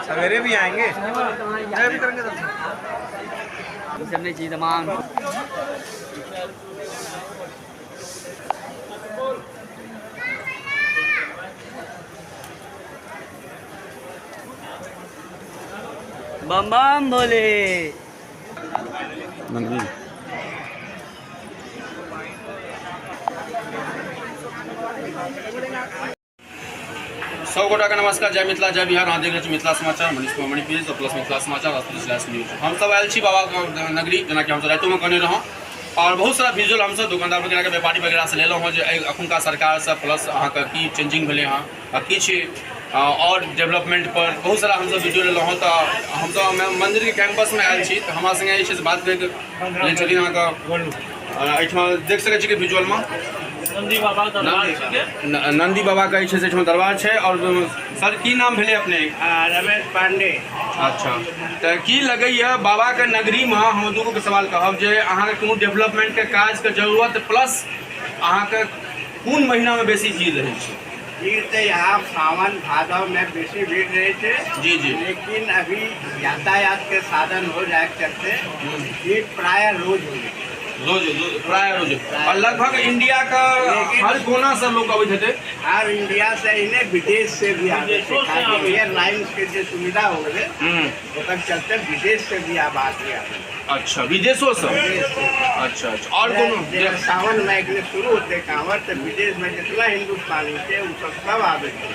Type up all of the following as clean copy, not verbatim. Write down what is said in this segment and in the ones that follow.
सवेरे भी आएंगे, भी करेंगे सबने चीज तमाम बम बम बोले। सौ गोटा का नमस्कार, जय मिथिला जय बिहार। अहाँ देख रहल छी मिथिला समाचार, मनीष मणि पेज प्लस मिथिला समाचार न्यूज। हम सब आयल छी बाबा का नगरी, जना कि हम सब रातों में कहने रहूँ, और बहुत सारा विजुअल हम सब दुकानदार वगैरह के व्यापारी वगैरह से लेलहुँ जे अखुनका सरकार से प्लस अहाँके की चेंजिंग भेलै हँ आ किछु और डेवलपमेंट पर बहुत सारा हम सब वीडियो लेलहुँ। तो हम सब मंदिर के कैंपस में आयल छी, तो हमरा संगे जे छै से बात करके चलिए अहाँके एहिठाम देख सकै छी कि विजुअल में नंदी बाबा का दरबार है। और सर की नाम भेले अपने? रमेश पांडे। अच्छा, तो की लगैया बाबा के नगरी में हम दूगो के सवाल कहब जे अहाँ कोनो डेवलपमेंट के काज के जरूरत प्लस अहाँ के कौन महीना में बेसी भीड़ रहे छै? भीड़ तो यहाँ सावन भादव में बेसी भीड़ रहे थे। जी जी। लेकिन अभी यातायात के साधन हो जाए चलते भीड़ प्राय रोज हो गई, प्राय रोज। और लगभग इंडिया का हर कोना से लोग अबै थे, हर इंडिया से इन्हें विदेश से भी आते थे। एयरलाइंस के जो सुविधा हो गए ओकर चलते विदेश से भी आबाद हुआ। अच्छा, विदेशों से? अच्छा अच्छा। और कोनो सावन में शुरू होते कांवर तो विदेश में जितना हिंदुस्तानी थे उन सब आवे थे,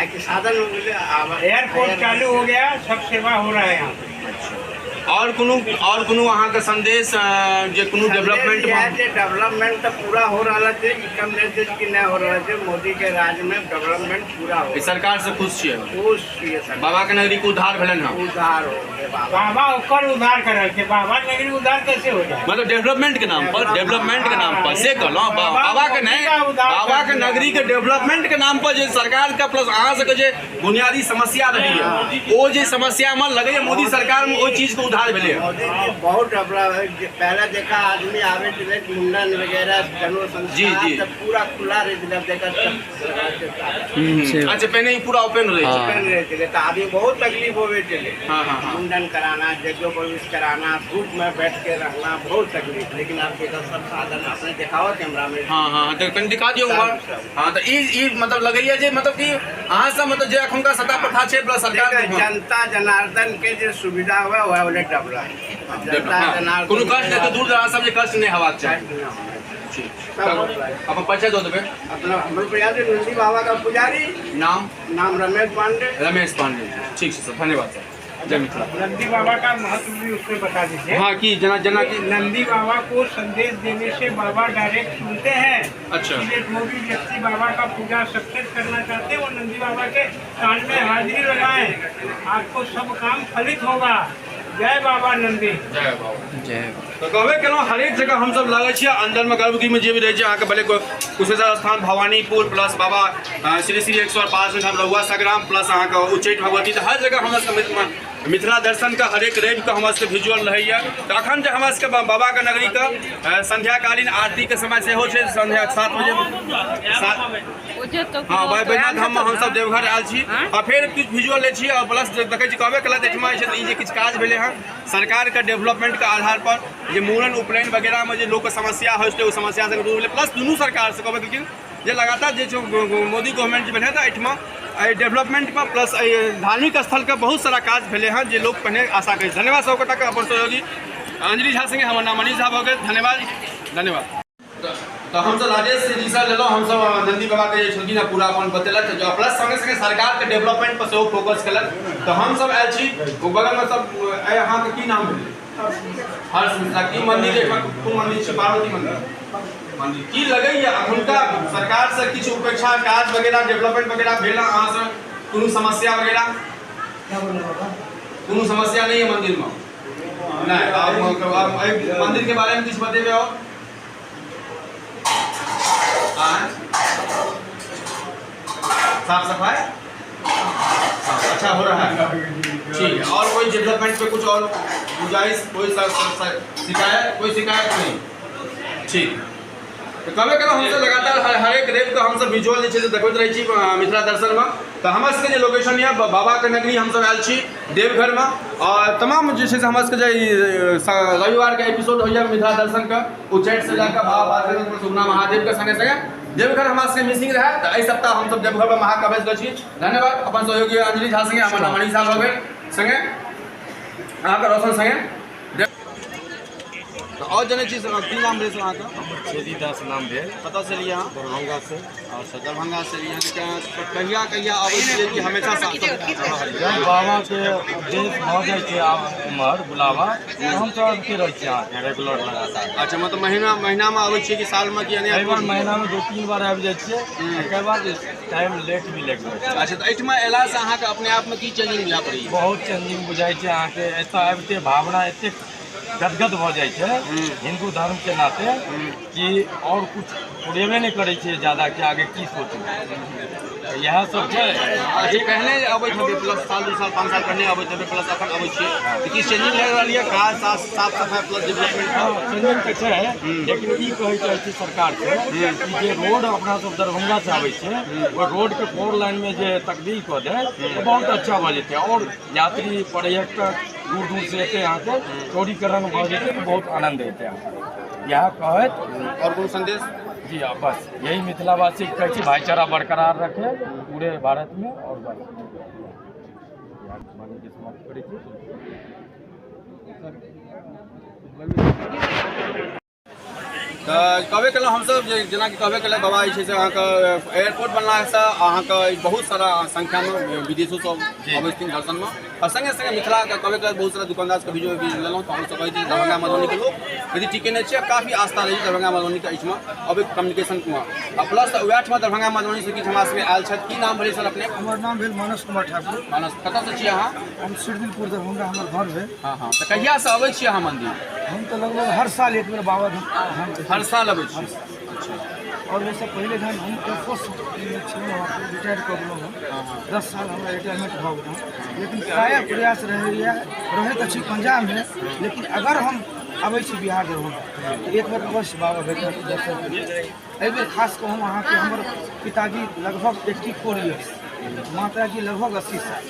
कि साधन हो गए, एयरपोर्ट चालू हो गया, सब सेवा हो रहा है यहाँ। और कोनो अहाँ के संदेश जे कोनो डेवलपमेंट डेवलपमेंट तो पूरा हो रहा है, कम कि नहीं हो रहा है। मोदी के राज में डेवलपमेंट पूरा हो, सरकार से खुश छियै? खुश छियै। बाबा के नगरी को उद्धार भेलन है? उद्धार हो बाबा ओकर उद्धार करे थे। बाबा नगरी उद्धार कैसे हो जाए? मतलब डेवलपमेंट के नाम पर, डेवलपमेंट के नाम पर से कहलौं बाबा के नहीं, बाबा के नगरी के डेवलपमेंट के नाम पर जे सरकार का प्लस अहाँ सबके जे बुनियादी समस्या रही है वो जे समस्या में लगे मोदी सरकार में वो चीज को भेले बहुत पहले देखा आदमी आवे थे मुंडन वगैरह जन्म संस्कार पूरा खुला रहे देखा। अच्छा, पहले ही पूरा ओपन रहे थे, तो अभी बहुत तकलीफ होवे चले। मुंडन कराना, जगह प्रवेश कराना, धूप में बैठ के रहना, बहुत तकलीफ। लेकिन आप सब साधन आपने दिखाओ कैमरा में। हाँ, तो कहीं दिखा दियो। हाँ, तो ई मतलब लगैया जे मतलब कि अहाँ सब मतलब जे अखुनका सत्ता प्रथा छै प्लस सरकार जनता जनार्दन के जो सुविधा हुआ वह वाले कोनो कष्ट नहीं, तो दूर दराज सब कष्ट नहीं हवाक चाहिए। अपन परिचय दो देवे अपना। नंदी बाबा का पुजारी, नाम रमेश पांडे। रमेश पांडे, ठीक है सर, धन्यवाद सर। जय मिथिला। नंदी बाबा का महत्व भी उसमें बता दीजिए। हाँ, कि जना कि नंदी बाबा को संदेश देने से बाबा डायरेक्ट सुनते हैं। अच्छा। जो भी व्यक्ति बाबा का पूजा सक्सेस करना चाहते हैं वो नंदी बाबा के कान में हाजिरी लगाएं, आपको सब काम फलित होगा। जय बाबा नंदी। जय बाबा। जय। तो कहबे केलहुँ हर एक जगह हम सब लागै छियै अंदर में गर्भगृह में जे भी रहे छै अहाँके भले कुशेश्वर स्थान, भवानीपुर प्लस बाबा श्री श्री 105 धाम रहुआ संग्राम प्लस अहाँके उच्चैठ भगवती, तो हर जगह हमरा सबके मिथिला दर्शन का हर एक रवि का हमरा सबके विजुअल रहैया। तो अखन जे हमरा सबके बाबा के नगरी का संध्याकालीन आरती के समय से हो छै, संध्या 7 बजे। हाँ, बैद्यनाथ धाम में हम सब देवघर आयल छी और फिर कुछ विजुअल ले छी और प्लस देखै छी कहबे केलक एहिठमा जे किछु काज भेलै हँ सरकार के डेवलपमेंट के आधार पर, जे मूड़न उपनयन वगैरह में जो लोग के समस्या हो छै, समस्या से दूर भेलै। प्लस दुनू सरकार से कहबै लेकिन जे लगातार जे मोदी गवर्नमेंट जे बने एहिठमा डेवलपमेंट में प्लस धार्मिक स्थल के बहुत सारा काज भेले हैं जो लोग पहले आशा करै। धन्यवाद सब गोटा के। अपन सहयोगी अंजलि झा संगे हमर नाम मनीष झा भऽ गेल। धन्यवाद। तो हम सब राजेश जी से लेलहुँ, हम सब नंदी बाबा के छलखिन पूरा अपन बतेलक जो प्लस संगे संगे सरकार के डेवलपमेंट पर सेहो फोकस केलक। तो हम सब आयल छी बगल में सब अहाँ के की नाम भेलै? हर्ष मिश्रा। की मंदिर कोन मंदिर छै? पार्वती मंदिर। की लगैया अखुनका सरकार से किछु उपेक्षा काज वगैरह डेवलपमेंट वगैरह भेल अहाँ से कोनो समस्या वगैरह? कोनो समस्या नहीं है मंदिर में? नहीं। आप मंदिर के बारे में कुछ बतेबे और? साफ सफाई अच्छा हो रहा है, ठीक है। और कोई डेवलपमेंट पे कुछ और गुजारिश, कोई शिकायत, कोई शिकायत नहीं, ठीक। तो कभी कभी हमसे लगातार हर एक रेव का हम सब विजुअल जे छै देखबैत रहै छी मिथिला दर्शन में। तो हमर सबके जे लोकेशन है बाबा के नगरी हम सब आयल छी देवघर में, और तमाम जे छै से हमर सबके जे रविवार के एपिसोड होइए मिथिला दर्शन के उच्चैठ से लेकर बाबा बालकृष्ण सुगना महादेव के संगे संगे देवघर हमरा सबके मिसिंग रहे। तो एहि सप्ताह हम सब देवघर में महाकाव्य गए छी। धन्यवाद अपन सहयोगी अंजलि झा संगे, हमर नाम मनीषा भऽ गेल संगे अहाँके रोशन संगे। तो और जने चीज की नाम भेल अहाँ के? छेदी दास नाम भेल। पता चलिए अहाँ दरभंगा से। अच्छा, दरभंगा से कहिया कहिया आबै छियै कि हमेशा जब बाबा के उपदेश भऽ जाइ छै आब उमर बुलावा, हम तो आबते रहै छी अहाँके रेगुलर लगातार। अच्छा, मतलब महीना में आबै छियै कि साल में कि कई बार महीना में 2-3 बार आबि जाइ छियै, कई बार टाइम लेट भी लागि जाइ छै। अच्छा, तो एहिठमा अयलासँ अहाँके अपने आप में की चेंजिंग बुझा पड़ैए? बहुत चेंजिंग बुझाइ छै अहाँके। एतऽ आबिते भावना एतेक गदगद भऽ जाइ छै हिंदू धर्म के नाते कि और कुछ उड़ेबे नहीं करै छै ज़्यादा कि आगे की सोचू, यह सब छै। अच्छा, पहले अबै छथिन प्लस साल 2 साल 5 साल पहले अबै छथिन प्लस अखन अबै छियै, तो की चेंजिंग लागि रहल यऽ? काज साफ सफाई प्लस डेवलपमेंट चेंजिंग तऽ छै, लेकिन ई कहै चाहै छी सरकार से कि जे रोड अपना सब दरभंगा से आबै छै ओ रोड के 4 लाइन में जे तकदीर कऽ दे तो बहुत अच्छा भऽ जेतै, और यात्री पर्यटक दूर दूर से एतै अहाँके चौड़ीकरण भऽ जेतै तो बहुत आनंद एतै अहाँके। यह कहत और कोनो संदेश? जी हाँ, बस यही मिथिलावासी कहै छी भाईचारा बरकरार रखे पूरे भारत में, और बस समाप्त करै छी। तो कहबे कल हमसब जेना कि कहबे कल बाबा जे छै से अहाँके एयरपोर्ट बनलासँ अहाँके बहुत सारा संख्या में विदेशो सब अबै छथिन दर्शन में, और संगे संगे मिथिला के कहबे कल बहुत सारा दुकानदार के वीडियो भी लेलहुँ। तो हमसब कहै छी दरभंगा मधुबनी के लोग यदि टिके नहीं छै, काफी आस्था रही दरभंगा मधुबनी के एहिठमा अबै कम्युनिकेशन में, और प्लस वएहठमा दरभंगा मधुबनी से किछु हमरा सबके आयल छथि। की नाम भेलै सर अपने? हमर नाम भेल मानस कुमार ठाकुर। मानस, कतऽ से छियै अहाँ? हम सिरदिलपुर दरभंगा हमर घर भेल। हाँ हाँ, तो कहिया से अबै छियै अहाँ मंदिर? हम तो लगभग हर साल एक बेर बाबा धाम हर साल अबै छी? और वैसे पहले धाम हम एयरफोर्स रिटायर कर गेलहुँ हँ। 10 साल हमरा रिटायरमेंट भऽ गेल, लेकिन प्रायः प्रयास रहैत अछि पंजाब में। लेकिन अगर हम अबै छी बिहार दरभंगा तो एक बेर अवश्य बाबा भेटत दर्शन करियै। एहि बेर खास कऽ हम अहाँके हमर पिताजी लगभग 84 ईयर्स, माताजी लगभग 80 साल,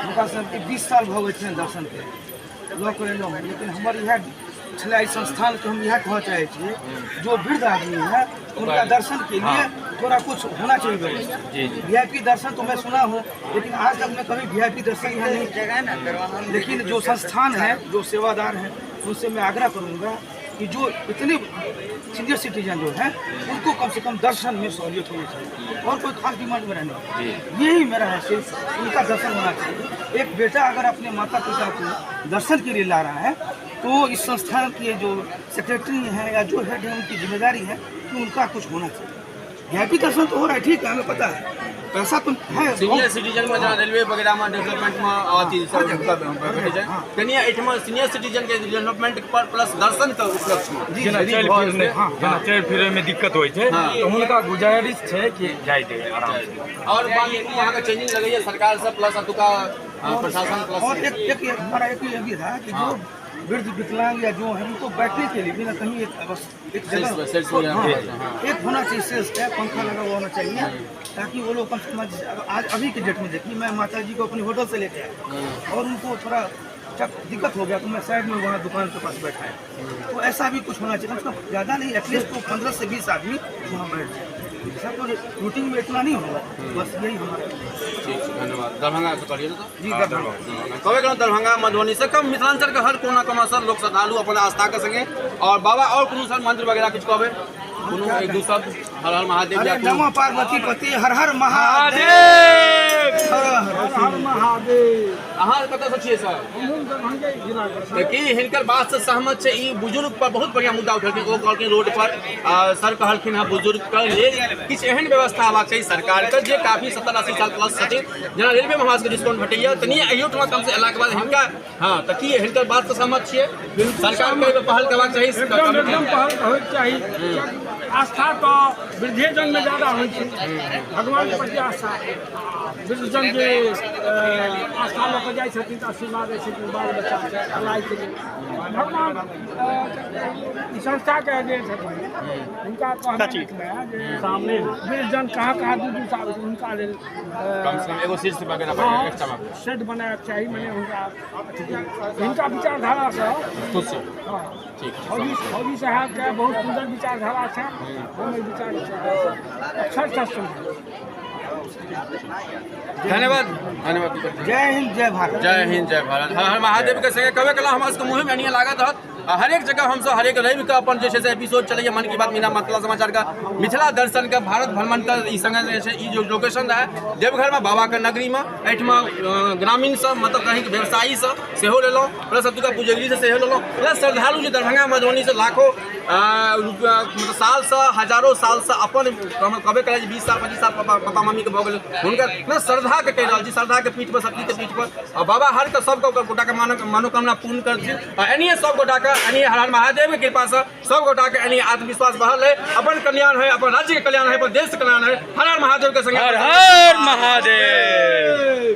हुनका सबके 20 साल भऽ गेल छनि दर्शन के लऽ कऽ एलहुँ हँ। लेकिन हमर इएह छलै संस्थान के हम यह कहना चाहे छी, जो वृद्ध आदमी है उनका दर्शन के लिए थोड़ा कुछ होना चाहिए व्यवस्था। VIP दर्शन तो मैं सुना हूँ, लेकिन आज तक मैं कभी VIP दर्शन यहाँ नहीं किया। लेकिन जो संस्थान है, जो सेवादार हैं, उनसे मैं आग्रह करूँगा कि जो इतने सीनियर सिटीजन जो है उनको कम से कम दर्शन में सहूलियत होनी चाहिए, और कोई खास डिमांड मेरा नहीं, यही मेरा है सिर्फ उनका दर्शन होना चाहिए। एक बेटा अगर अपने माता पिता को दर्शन के लिए ला रहा है तो इस संस्थान के जो सेक्रेटरी हैं या जो हेड है उनकी जिम्मेदारी है कि उनका कुछ होना चाहिए। VIP दर्शन तो हो रहा है, ठीक है, हमें पता है, पैसा तो है। सीनियर सिटीजन में जहाँ रेलवे वगैरह में डेवलपमेंट में अथी सब भेटै छै, कनिया एहिठमा सीनियर सिटीजन के डेवलपमेंट पर प्लस दर्शन के उपलक्ष्य में जेना चलि फिरै में दिक्कत होइ छै तो हुनका गुजारिश छै कि जाय दे आराम से। और बाकी वहाँ का चेंजिंग लगैए सरकार से प्लस अतुका प्रशासन प्लस। और एक हमारा एक ये भी था कि जो वृद्ध विकलांग या जो है उनको बैठने के लिए भी ना कहीं एक जगह एक होना चाहिए, सेल्स है, पंखा लगा हुआ होना चाहिए, ताकि वो लोग कम से कम आज अभी के डेट में देखिए, मैं माता जी को अपनी होटल से लेके आया और उनको थोड़ा दिक्कत हो गया तो मैं साइड में वहाँ दुकान के पास बैठा है। तो ऐसा भी कुछ होना चाहिए, कम से कम ज़्यादा नहीं, एटलीस्ट तो 15 से 20 आदमी वहाँ बैठ जाए। सब तो रूटीन में इतना नहीं होगा, बस यही हमारा। ठीक, धन्यवाद। दरभंगा से करिए तो जी दरभंगा कहबे कलहुँ दरभंगा मधुबनी से कम मिथिलांचल के हर कोना कोना से लोग श्रद्धालु अपन आस्था के संगे, और बाबा और कोनो सर मंत्र वगैरह किछु कहबे, कोनो एक दू शब्द? हर हर महादेव या नमो पार्वती पति, हर हर महादेव। हर महादेव। अहाँ कतऽ सँ छियै सर? दरभंगा जिला के कि हिनकर बात से सहमत छै? ई बुजुर्ग पर बहुत बढ़िया मुद्दा उठेलखिन। ओ कहलखिन रोड पर सर कहलखिन हँ बुजुर्ग के लेल किछु एहन व्यवस्था हेबाक चाही सरकार के जे काफी 70-80 साल प्लस छथिन, जेना रेलवे में हमरा सबके डिस्काउंट भेटैया, तनी अहियोठमा कम से अयलाके बाद हिनका हाँ तऽ की हिनकर बात से सहमत छियै? सरकार के पहल करबाक चाही। एकदम पहल होइके चाही। आस्था तो वृद्धेजन में ज्यादा होइ छै, भगवान के प्रति आस्था। वृद्धजन जे आस्था लऽ कऽ जाइ छथिन तऽ आशीर्वाद दै छथिन बाल बच्चा के भलाइके लेल। भगवान ई संस्थाके जे छथिन हुनका कहना जे सामने वृद्धजन कहाँ कहाँ दूर दूर से आबै छै, हुनका लेल कम से कम एगो सीट वगैरह शेड बनाएके चाही। मने हुनका विचारधारा से खुश छै। हौजी साहब के बहुत सुंदर विचारधारा छै। हमें विचार अच्छा धन्यवाद धन्यवाद। जय हिंद जय भारत। जय हिंद जय भारत। हर हर महादेव के संगे कहबे कला हमरा सबके मुहिम एनिए लागत रहत। हरेक जगह हमसब हरेक रवि के अपन जे छै से एपिसोड चलैया मन की बात मीना मतलब समाचार का मिथिला दर्शन के भारत भ्रमण का ई संगे जे छै ई जो लोकेशन रहे देवघर में बाबा के नगरी में, एहिठमा ग्रामीण सब मतलब कहीं के व्यवसायी सब सेहो लेलहुँ, प्लस अतुका पुजगरी से सेहो लेलहुँ, प्लस श्रद्धालु जे दरभंगा मधुबनी से लाखों मतलब साल से हजारों साल से अपन कहबे करे 20 साल 25 साल पापा मम्मी के भऽ गेल हुनकर श्रद्धा के कहि रहल छी, श्रद्धा के पीठ पर शक्ति के पीठ पर और बाबा हर के सब गोटा के मनोकामना पूर्ण करथिन। एनिए सब गोटा के एनिए हर हर महादेव के कृपा से सब गोटा के एनिए आत्मविश्वास बढ़ल है, अपन कल्याण है, अपन राज्य के कल्याण है, अपन देश के कल्याण है। हर हर महादेव के संगे हर हर महादेव।